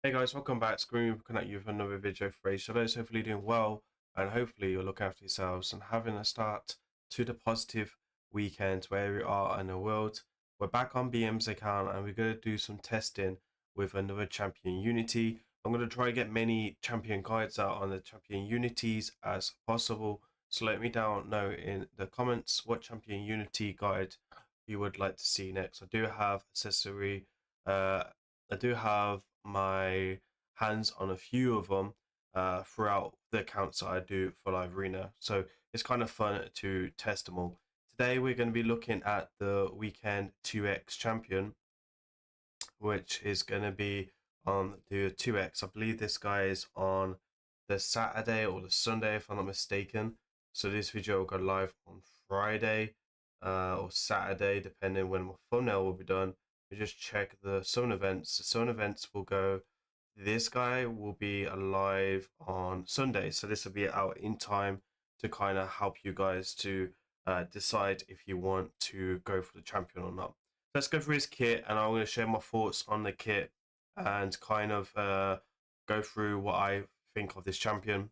Hey guys, welcome back. It's Grimreaper coming at you with another video for Raidshadowlegends. Hopefully you're doing well, and hopefully you'll look after yourselves and having a start to the positive weekend where we are in the world. We're back on BM's account and we're going to do some testing with another champion Unity. I'm going to try and get many champion guides out on the champion Unities as possible. So let me down know in the comments what champion Unity guide you would like to see next. I do have accessory I do have my hands on a few of them throughout the accounts that I do for Live Arena. So it's kind of fun to test them all. Today we're going to be looking at the weekend 2x champion, which is going to be on the 2x. I believe this guy is on the Saturday or the Sunday, if I'm not mistaken. So this video will go live on Friday or Saturday, depending when my thumbnail will be done. We just check the summon events. The summon events will go. This guy will be alive on Sunday, so this will be out in time to kind of help you guys to decide if you want to go for the champion or not. Let's go through his kit, and I'm going to share my thoughts on the kit and kind of go through what I think of this champion.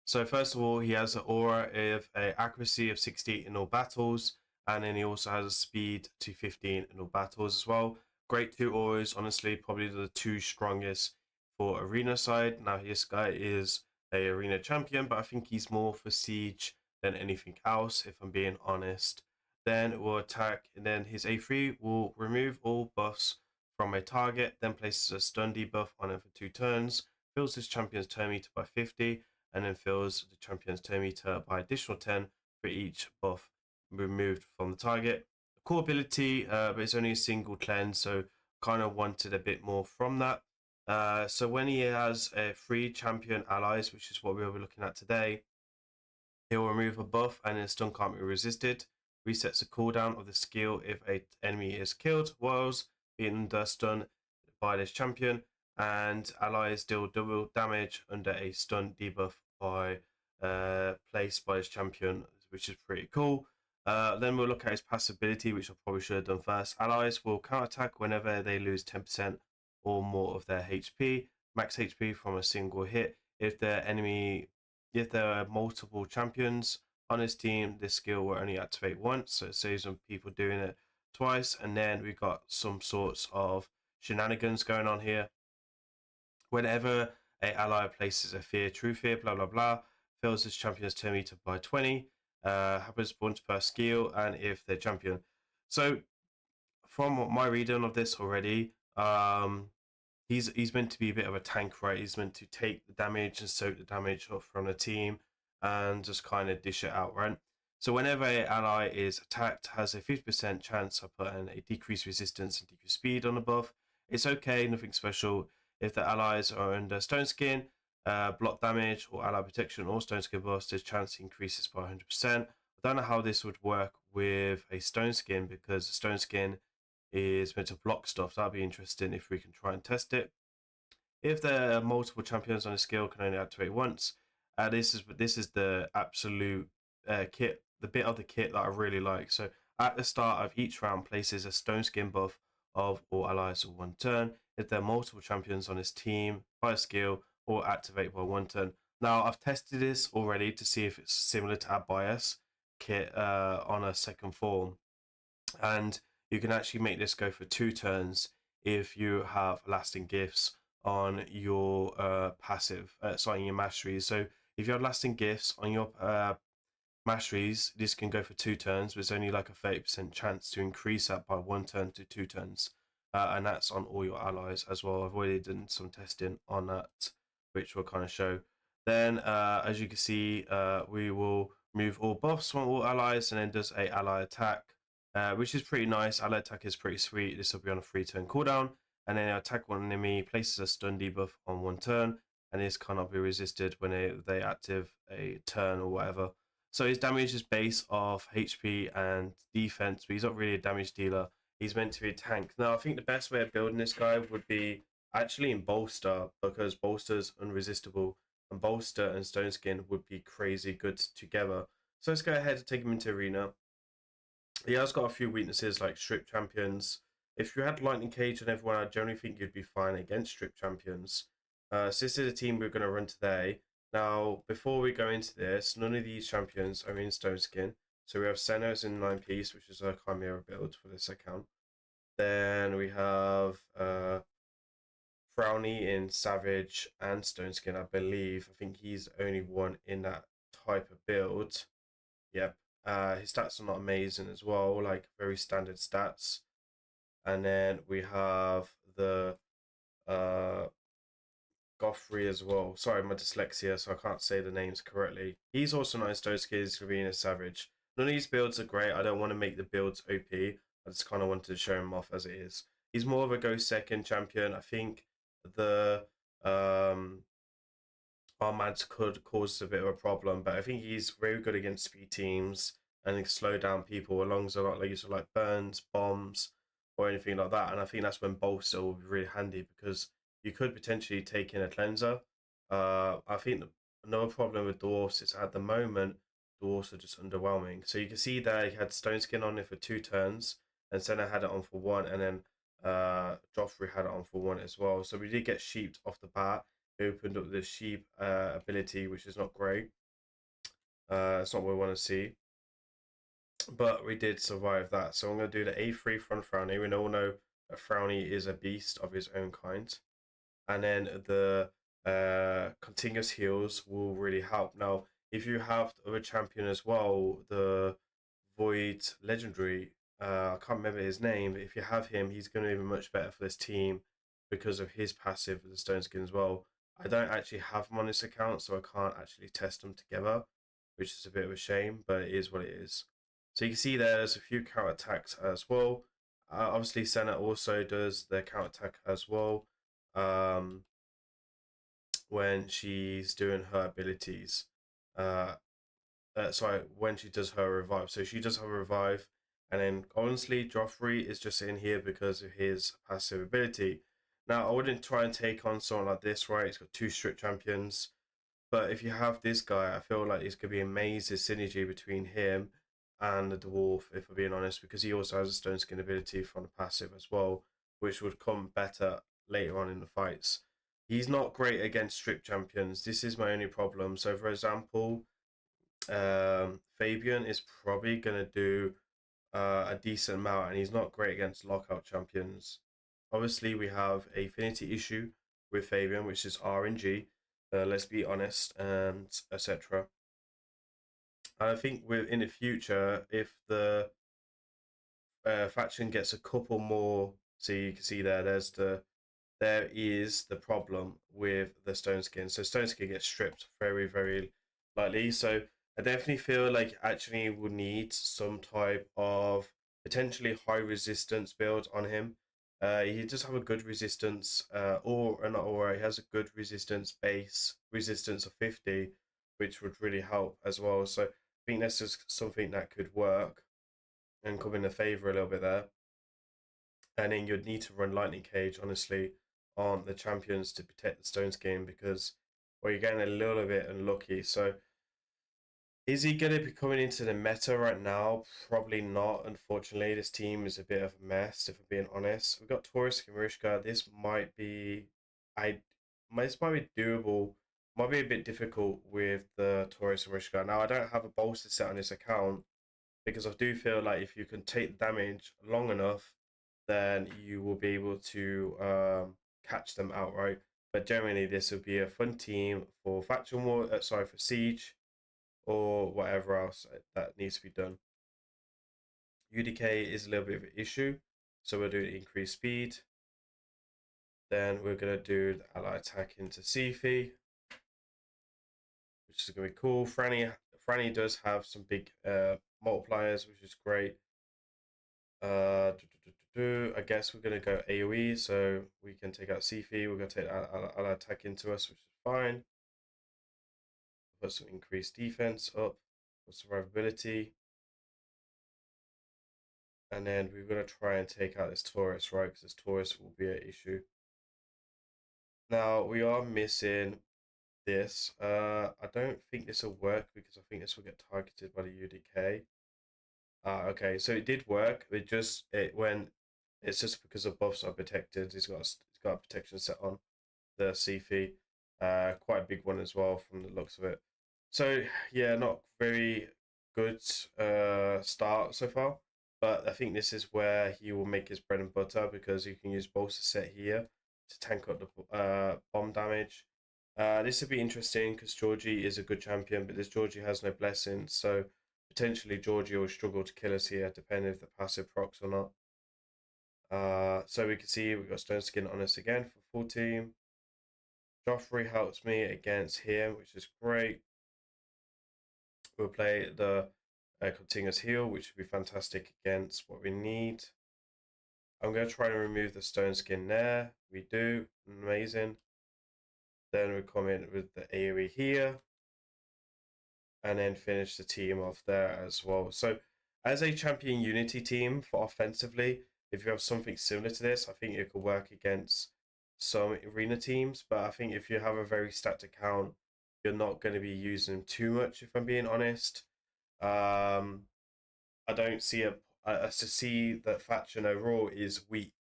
So first of all, he has an aura of an accuracy of 68 in all battles, and then he also has a speed to 15 in all battles as well. Great two auras, honestly, probably the two strongest for arena side. Now this guy is a arena champion, but I think he's more for siege than anything else, if I'm being honest. Then it will attack, and then his A3 will remove all buffs from a target, then places a stun debuff on him for 2 turns, fills his champion's turn meter by 50, and then fills the champion's turn meter by additional 10 for each buff removed from the target. Core ability, but it's only a single cleanse, so kind of wanted a bit more from that. So when he has 3 champion allies, which is what we'll be looking at today, he'll remove a buff and his stun can't be resisted. Resets the cooldown of the skill if an enemy is killed whilst being under stun by this champion, and allies deal double damage under a stun debuff by placed by his champion, which is pretty cool. Then we'll look at his passive ability, which I probably should have done first. Allies will counterattack whenever they lose 10% or more of their HP, max HP from a single hit. If there are multiple champions on his team, this skill will only activate once, so it saves on people doing it twice. And then we got some sorts of shenanigans going on here. Whenever a ally places a fear, true fear, blah blah blah, fills his champion's turn meter by 20, happens once per skill, and if they're champion. So from my reading of this already, he's meant to be a bit of a tank, right? He's meant to take the damage and soak the damage up from the team and just kind of dish it out, right? So whenever an ally is attacked, has a 50% chance of putting a decreased resistance and decreased speed on the buff. It's okay, nothing special. If the allies are under stone skin, block damage or ally protection or stone skin buffs, this chance increases by 100%. I don't know how this would work with a stone skin, because the stone skin is meant to block stuff. That'd be interesting if we can try and test it. If there are multiple champions on a skill, can only activate once. This is the absolute kit, the bit of the kit that I really like. So at the start of each round, places a stone skin buff of all allies for 1 turn. If there are multiple champions on his team by a skill, or activate by 1 turn. Now I've tested this already to see if it's similar to Ad Bias kit on a second form, and you can actually make this go for 2 turns if you have lasting gifts on your passive, sorry, your masteries. So if you have lasting gifts on your masteries, this can go for 2 turns, but it's only like a 30% chance to increase that by 1 turn to 2 turns. And that's on all your allies as well. I've already done some testing on that, which will kind of show. Then, as you can see, we will move all buffs from all allies, and then does a ally attack, which is pretty nice. Ally attack is pretty sweet. This will be on a 3-turn cooldown, and then attack one enemy, places a stun debuff on 1 turn, and this cannot be resisted when they active a turn or whatever. So his damage is based off HP and defense, but he's not really a damage dealer. He's meant to be a tank. Now, I think the best way of building this guy would be actually in Bolster, because Bolster's unresistible, and Bolster and Stone Skin would be crazy good together. So let's go ahead and take him into Arena. He has got a few weaknesses like Strip Champions, If you had Lightning Cage and everyone, I generally think you'd be fine against Strip Champions. So this is the team we're going to run today. Now, before we go into this, none of these champions are in Stone Skin. So we have Senos in 9-piece, which is a Chimera build for this account. Then we have Frowny in Savage and Stone Skin, I believe. I think he's the only one in that type of build. Yep. His stats are not amazing as well, like very standard stats. And then we have the Goffrey as well. Sorry, my dyslexia, so I can't say the names correctly. He's also not in Stone Skin, he's going to be in a Savage. None of these builds are great. I don't want to make the builds OP. I just kind of wanted to show him off as it is. He's more of a go second champion. I think the Armads could cause a bit of a problem, but I think he's very good against speed teams and he can slow down people along a lot like burns, bombs, or anything like that. And I think that's when bolster will be really handy because you could potentially take in a cleanser. I think another problem with dwarfs is at the moment dwarfs are just underwhelming. So you can see there he had stone skin on it for 2 turns, and Senna had it on for 1, and then Joffrey had it on for 1 as well. So we did get sheeped off the bat. Opened up the sheep ability, which is not great. It's not what we want to see. But we did survive that. So I'm going to do the A3 front Frowny. We all know that Frowny is a beast of his own kind. And then the continuous heals will really help. Now, if you have the other champion as well, the Void Legendary, I can't remember his name, but if you have him, he's going to be much better for this team because of his passive with the Stone Skin as well. I don't actually have him on this account, so I can't actually test them together, which is a bit of a shame, but it is what it is. So you can see there's a few counter attacks as well. Obviously, Senna also does the counter attack as well when she's doing her abilities. Sorry, when she does her revive. So she does her revive, and then honestly, Joffrey is just in here because of his passive ability. Now, I wouldn't try and take on someone like this, right? He's got 2 strip champions. But if you have this guy, I feel like it's going to be amazing synergy between him and the dwarf, if we're being honest, because he also has a stone skin ability from the passive as well, which would come better later on in the fights. He's not great against strip champions. This is my only problem. So, for example, Fabian is probably going to do a decent amount, and he's not great against lockout champions. Obviously, we have a affinity issue with Fabian, which is RNG. Let's be honest, and etc. I think in the future, if the faction gets a couple more, so you can see there is the problem with the stone skin. So stone skin gets stripped very, very lightly. So I definitely feel like actually would need some type of potentially high resistance build on him. He does have a good resistance, or not aura. He has a good resistance base resistance of 50, which would really help as well. So I think that's just something that could work and come in a favor a little bit there. And then you'd need to run Lightning Cage, honestly, on the champions to protect the Stones game because, well, you're getting a little bit unlucky. So, is he going to be coming into the meta right now? Probably not, unfortunately. This team is a bit of a mess, if I'm being honest. We've got Taurus Kimirishka. This might be, this might be doable. Might be a bit difficult with the Taurus Kimirishka. Now, I don't have a bolster set on this account because I do feel like if you can take the damage long enough, then you will be able to catch them outright. But generally, this would be a fun team for faction war. Sorry, for siege or whatever else that needs to be done. UDK is a little bit of an issue, so we'll do increased speed. Then we're gonna do the ally attack into Sifi, which is gonna be cool. Franny does have some big multipliers, which is great. I guess we're gonna go AoE, so we can take out Sifi. We're gonna take ally attack into us, which is fine. Put some increased defense up for survivability. And then we're going to try and take out this Taurus, right? Because this Taurus will be an issue. Now, we are missing this. I don't think this will work because I think this will get targeted by the UDK. Okay, so it did work. It went It's just because the buffs are protected. He's got a protection set on the Sifi, quite a big one as well from the looks of it. So yeah, not very good start so far, but I think this is where he will make his bread and butter because you can use bolster set here to tank up the bomb damage. This would be interesting because Georgie is a good champion, but this Georgie has no blessings, so potentially Georgie will struggle to kill us here, depending if the passive procs or not. So we can see we've got Stone Skin on us again for full team. Joffrey helps me against him, which is great. We'll play the continuous heal, which would be fantastic against what we need. I'm going to try and remove the Stone Skin there. We do. Amazing. Then we come in with the AoE here. And then finish the team off there as well. So as a champion unity team for offensively, if you have something similar to this, I think it could work against some arena teams. But I think if you have a very stacked account, you're not going to be using them too much, if I'm being honest. I don't see to see that faction overall is weak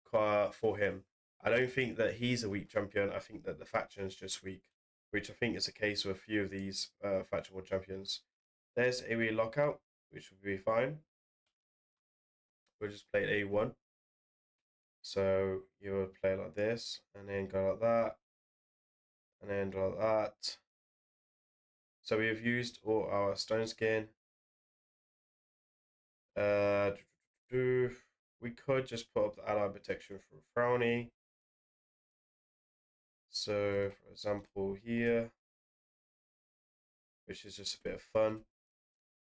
for him. I don't think that he's a weak champion. I think that the faction is just weak, which I think is the case with a few of these faction war champions. There's a lockout, which would be fine. We'll just play A1. So you would play like this, and then go like that, and then like that. So we have used all our stone skin. We could just put up the ally protection for Frowny. So, for example, here, which is just a bit of fun.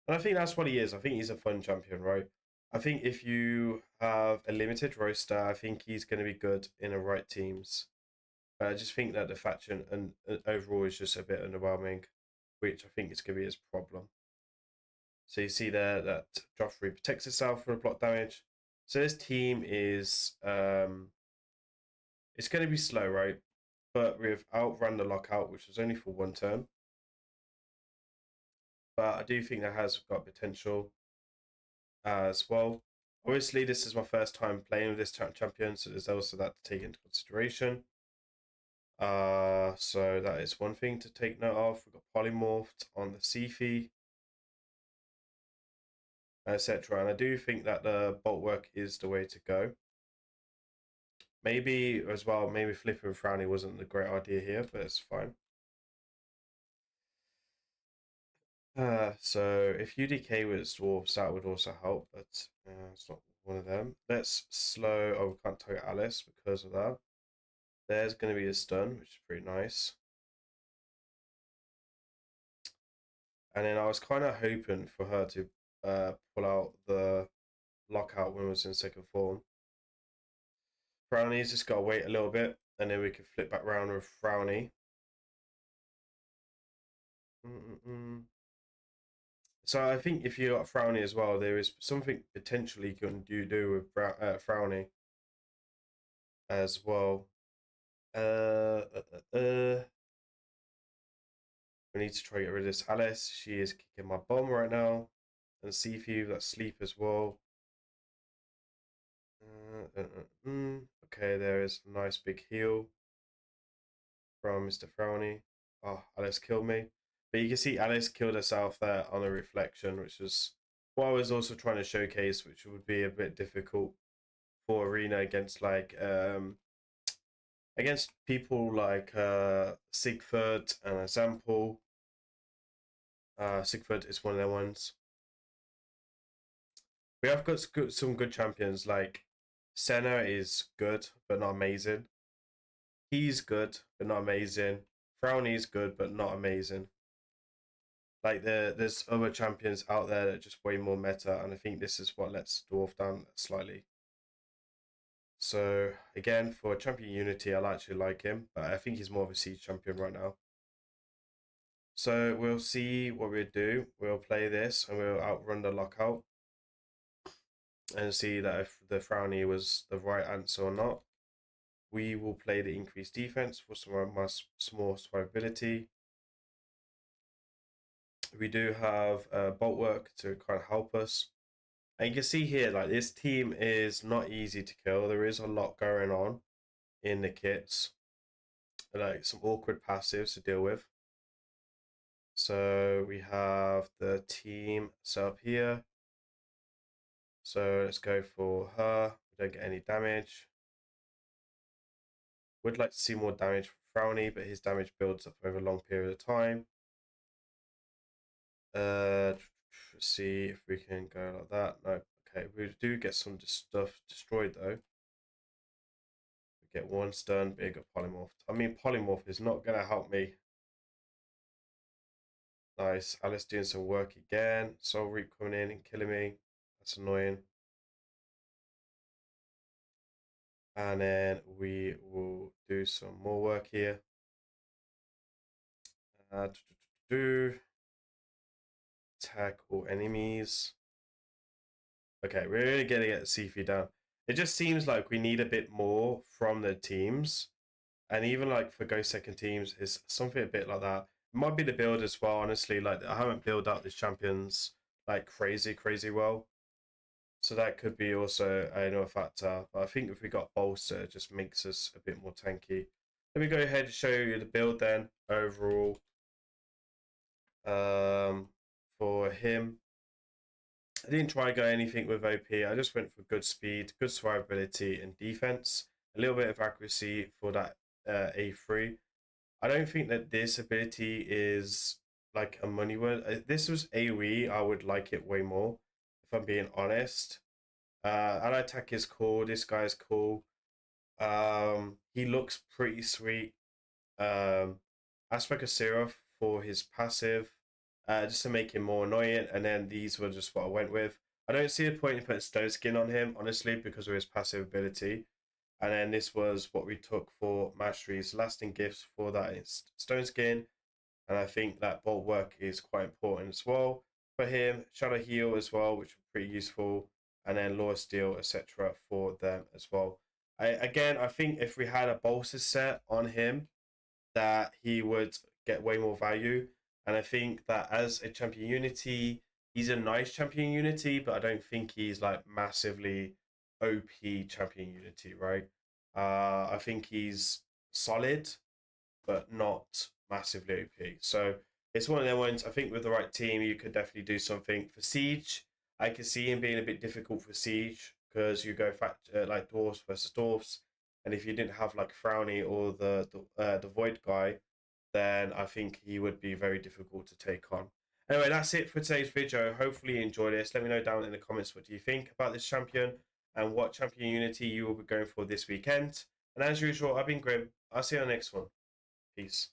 And I think that's what he is. I think he's a fun champion, right? I think if you have a limited roster, I think he's going to be good in the right teams. But I just think that the faction and overall is just a bit underwhelming, which I think is going to be his problem. So you see there that Joffrey protects himself from the block damage. So this team is it's going to be slow, right? But we've outrun the lockout, which was only for one turn. But I do think that has got potential as well. Obviously, this is my first time playing with this champion, so there's also that to take into consideration. So that is one thing to take note of. We've got polymorphed on the Sifi, etc. And I do think that the bolt work is the way to go. Maybe as well, maybe flipping Frowny wasn't the great idea here, but it's fine. So if UDK was dwarves, that would also help, but it's not one of them. Let's slow. Oh, we can't target Alice because of that. There's going to be a stun, which is pretty nice. And then I was kind of hoping for her to pull out the lockout when it was in second form. Frowny's just got to wait a little bit, and then we can flip back around with Frowny. So I think if you got Frowny as well, there is something potentially you can do with Frowny as well. We need to try to get rid of this Alice. She is kicking my bum right now. And Seafood, that's sleep as well. Okay, there is a nice big heal from Mr. Frowny. Oh, Alice killed me. But you can see Alice killed herself there on a reflection, which was what I was also trying to showcase, which would be a bit difficult for arena against against people like Sigford and Example. Sigford is one of their ones. We have got some good champions, like Senna is good, but not amazing. He's good, but not amazing. Frowny's good, but not amazing. Like there's other champions out there that are just way more meta, and I think this is what lets Dwarf down slightly. So again, for champion unity, I actually like him, but I think he's more of a siege champion right now. So we'll see what we do. We'll play this and we'll outrun the lockout and see that if the Frowny was the right answer or not. We will play the increased defense for some more survivability. We do have bolt work to kind of help us. And you can see here, like this team is not easy to kill. There is a lot going on in the kits, like some awkward passives to deal with. So we have the team set up here. So let's go for her. We don't get any damage. Would like to see more damage from Frowny, but his damage builds up over a long period of time. See if we can go like that. No, okay, we do get some stuff destroyed though. We get one stun, but it got polymorphed. I mean, polymorph is not gonna help me. Nice, Alice doing some work again. Soul Reap coming in and killing me. That's annoying. And then we will do some more work here. Attack all enemies. Okay, we're really gonna get Sifu down. It just seems like we need a bit more from the teams. And even like for Ghost Second teams, it's something a bit like that. It might be the build as well, honestly. Like I haven't built up these champions like crazy well. So that could be also another factor. But I think if we got bolster, it just makes us a bit more tanky. Let me go ahead and show you the build then overall. For him, I didn't try to go anything with OP. I just went for good speed, good survivability, and defense. A little bit of accuracy for that A3. I don't think that this ability is like a money word. This was AoE. I would like it way more, if I'm being honest. Ally attack is cool. This guy's cool. He looks pretty sweet. Aspect of Seraph for his passive, just to make him more annoying. And then these were just what I went with. I don't see a point in putting Stone Skin on him, honestly, because of his passive ability. And then this was what we took for Mastery's lasting gifts for that Stone Skin. And I think that bolt work is quite important as well for him. Shadow Heal as well, which was pretty useful. And then Law Steel, etc. for them as well. I think if we had a bolster set on him, that he would get way more value. And I think that as a champion unity, he's a nice champion unity, but I don't think he's like massively OP champion unity, right? I think he's solid, but not massively OP. So it's one of them ones. I think with the right team, you could definitely do something for Siege. I can see him being a bit difficult for Siege because you go like dwarves versus dwarves, and if you didn't have like Frowny or the Void guy, then I think he would be very difficult to take on. Anyway, that's it for today's video. Hopefully you enjoyed this. Let me know down in the comments what do you think about this champion and what champion unity you will be going for this weekend. And as usual, I've been Grim. I'll see you on the next one. Peace.